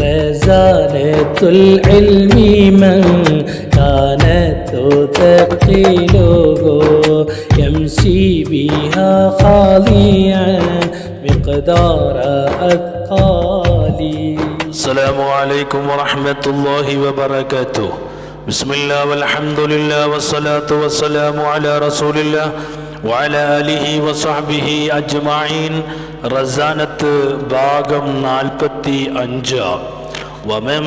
خزانة العلم من كانت تثقله يمشي بها خاليا مقدار أثقالي. السلام عليكم ورحمة الله وبركاته. بسم الله والحمد لله والصلاة والسلام على رسول الله وعلى آله وصحبه أجمعين. റസാനത്ത് ഭാഗം 45. ومن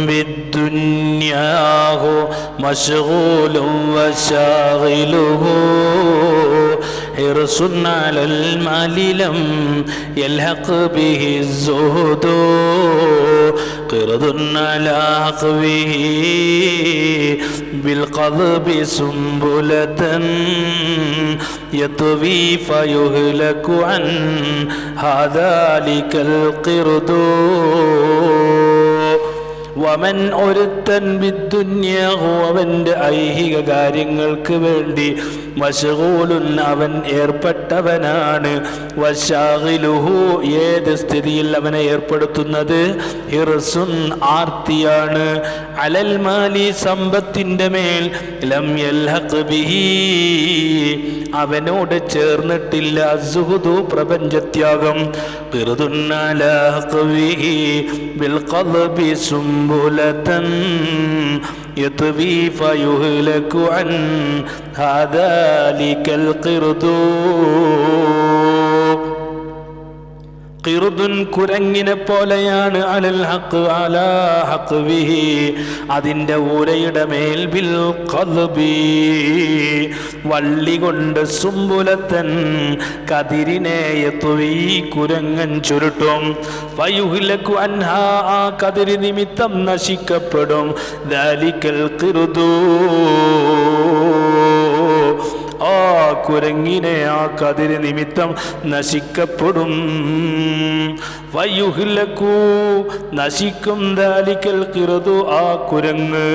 بالدنيا مشغول وشاغله حرص على المال لم يلحق به الزهد قرض على عقبه بالقضب سنبلة يطوي فيهلك عن هذا ذلك القرد. വമൻ ഒരുത്തൻ ബിദ്ദുന്യാഹു അവൻ്റെ ഐഹിക കാര്യങ്ങൾക്ക് വേണ്ടി മശ്ഗൂലുൻ അവൻ ഏർപ്പെട്ടവനാണ്. വശാഗിലുഹു ഏത് സ്ഥിതിയിൽ അവനെ ഏർപ്പെടുത്തുന്നത് ഹിർസുൻ ആർത്തിയാണ്. അലൽ മാലി സമ്പത്തിൻ്റെ മേൽ ലം യൽഹഖ് ബിഹി അവനോട് ചേർന്നിട്ടില്ല സുഹുദു പ്രപഞ്ചത്യാഗം. ഖിർദുൻ അലാ ഖവിഹി ബിൽ ഖദ്ബി സുംബുലതൻ യത്വി ഫയുഹ്ലകു അൻ ഹാദാലികൽ ഖിർദു. ഖിർദുൻ കുരങ്ങിനെ പോലെയാണ് അലൽ ഹഖ് അലാ ഹഖ്വിഹി അതിൻ്റെ ഊരയുടെ മേൽ ബിൽ ഖദ്ബി വള്ളി കൊണ്ട് സുംബുലത്തൻ കതിരിനെ യത്വി കുരങ്ങൻ ചുരുട്ടും. ഫയുഹ്ലകു അൻഹാ ആ കതിരി നിമിത്തം നശിക്കപ്പെടും. ദാലികൽ ഖിർദു ആ കുരങ്ങിനെ ആ കതിര് നിമിത്തം നശിക്കപ്പെടും. വയുഹ്ലകു നശിക്കും ദാലികൽ ഖിർദു ആ കുരങ്ങ്.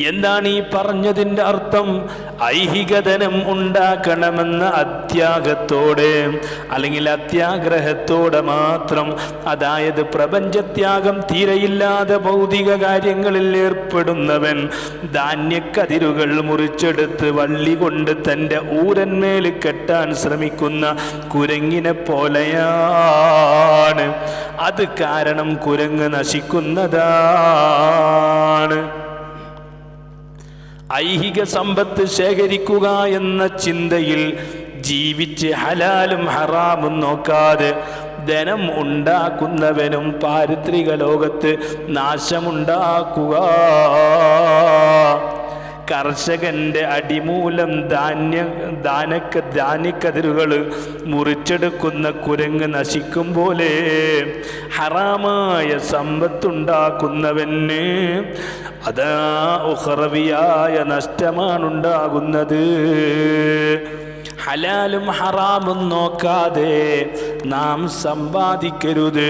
എന്താണ് ഈ പറഞ്ഞതിൻ്റെ അർത്ഥം? ഐഹികധനം ഉണ്ടാക്കണമെന്ന അത്യാഗ്രഹത്തോടെ അല്ലെങ്കിൽ അത്യാഗ്രഹത്തോടെ മാത്രം, അതായത് പ്രപഞ്ചത്യാഗം തീരെയില്ലാതെ ഭൗതിക കാര്യങ്ങളിൽ ഏർപ്പെടുന്നവൻ ധാന്യക്കതിരുകൾ മുറിച്ചെടുത്ത് വള്ളി കൊണ്ട് തൻ്റെ ഊരന്മേൽ കെട്ടാൻ ശ്രമിക്കുന്ന കുരങ്ങിനെ പോലെയാണ്. അത് കാരണം കുരങ്ങ് നശിക്കുന്നതാണ്. ഐഹിക സമ്പത്ത് ശേഖരിക്കുക എന്ന ചിന്തയിൽ ജീവിച്ച് ഹലാലും ഹറാമും നോക്കാതെ ധനം ഉണ്ടാക്കുന്നവനും പാരിത്രിക ലോകത്ത് നാശമുണ്ടാക്കുക. കർഷകന്റെ അടിമൂലം ധാന്യക്കതിരുകൾ മുറിച്ചെടുക്കുന്ന കുരങ്ങ് നശിക്കും പോലെ ഹറാമായ സമ്പത്തുണ്ടാക്കുന്നവന് അതാ ഉഖറവിയായ നഷ്ടമാണുണ്ടാകുന്നത്. ഹലാലും ഹറാമും നോക്കാതെ നാം സമ്പാദിക്കരുത്.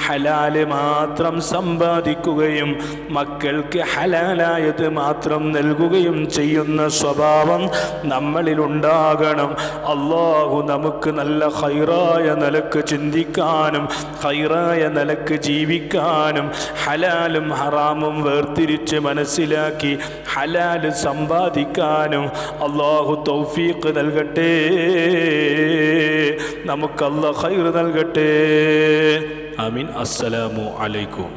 ഹലാല് മാത്രം സമ്പാദിക്കുകയും മക്കൾക്ക് ഹലാലായത് മാത്രം നൽകുകയും ചെയ്യുന്ന സ്വഭാവം നമ്മളിലുണ്ടാകണം. അല്ലാഹു നമുക്ക് നല്ല ഖൈറായ നിലക്ക് ചിന്തിക്കാനും ഖൈറായ നിലക്ക് ജീവിക്കാനും ഹലാലും ഹറാമും വേർതിരിച്ച് മനസ്സിലാക്കി ഹലാല് സമ്പാദിക്കാനും അല്ലാഹു തൗഫീഖ് നൽകട്ടെ. നമുക്ക് അല്ലാഹ് ഖൈർ നൽകട്ടെ. ആമീൻ. അസ്സലാമു അലൈക്കും.